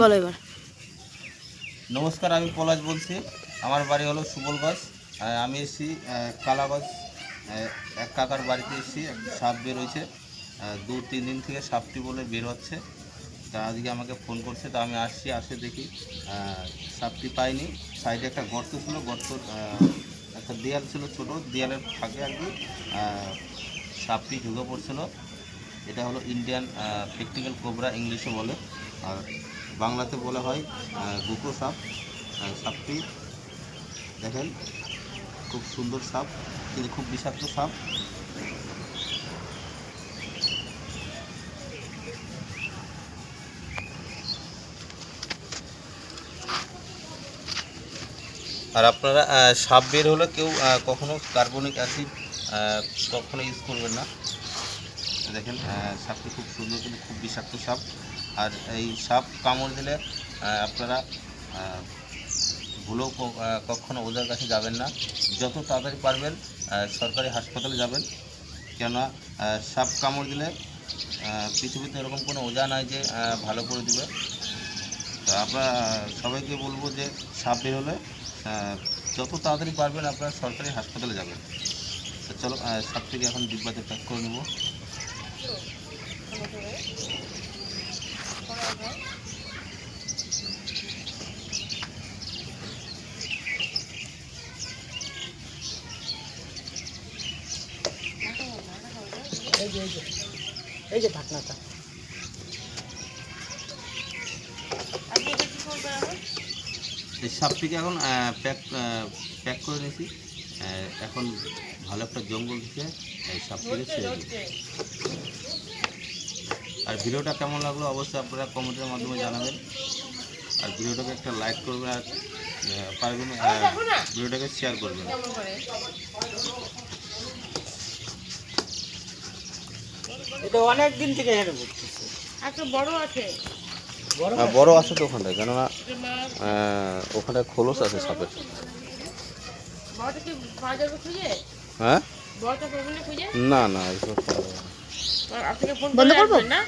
বলো এবার। নমস্কার, আমি পলাশ বলছি। আমার বাড়ি হলো সুবলগঞ্জ। আমি এসেছি কালাগঞ্জ, এক কাকার বাড়িতে এসেছি। সাপ বের হয়েছে, 2-3 দিন থেকে সাপটি বলে বের হচ্ছে। তা আজকে আমাকে ফোন করছে, তা আমি আসছি, আসে দেখি সাপটি পাইনি। সাইডে একটা গর্ত ছিল, গর্তর একটা দেয়াল ছিল, ছোটো দেয়ালের ফাঁকে আর কি সাপটি ঢুকে পড়ছিল। এটা হলো ইন্ডিয়ান প্র্যাকটিক্যাল কোবরা, ইংলিশে বলে, আর বাংলাতে বলা হয় গুকো সাপ। সাপটি দেখেন, খুব সুন্দর সাপ, কিন্তু খুব বিষাক্ত সাপ। আর আপনারা সাপ বের হলে কেউ কখনো কার্বনিক অ্যাসিড কখনো ইউজ করবেন না। দেখেন সাপটি খুব সুন্দর, কিন্তু খুব বিষাক্ত সাপ। আর এই সাপ কামড় দিলে আপনারা ভুলেও কখনো ওদের কাছে যাবেন না। যত তাড়াতাড়ি পারবেন সরকারি হাসপাতালে যাবেন, কেননা সাপ কামড় দিলে পৃথিবীতে এরকম কোনো ওজা নাই যে ভালো করে দিবে। তো আপনারা সবাইকে বলবো যে সাপ বের হলে যত তাড়াতাড়ি পারবেন আপনারা সরকারি হাসপাতালে যাবেন। তো চলো সাপটিকে এখন ডিব্বাতে প্যাক করে নেব। এই যে ঢাকনাটা। এই সাপটিকে এখন প্যাক করে নিয়েছি। এখন ভালো একটা জঙ্গল থেকে এই সাপটিকে ছেড়ে দিই। আর ভিডিওটা কেমন লাগলো অবশ্যই আপনারা কমেন্টের মাধ্যমে জানাবেন। আর ভিডিওটাকে একটা লাইক করবেন, আর পারবেন ভিডিওটাকে শেয়ার করবেন। এটা অনেক দিন থেকে এখানে ঘুরতেছে। একটা বড় আছে, বড় আছে তো ওখানটায়, কেননা ওখানে খোলস আছে সাপের। বড়টা কি পাওয়া যাবে খুঁজে? হ্যাঁ, বড়টা পাবেন না খুঁজে? না না, এইসব পাওয়া যাবে না। আপনাকে ফোন করে আসবেন না?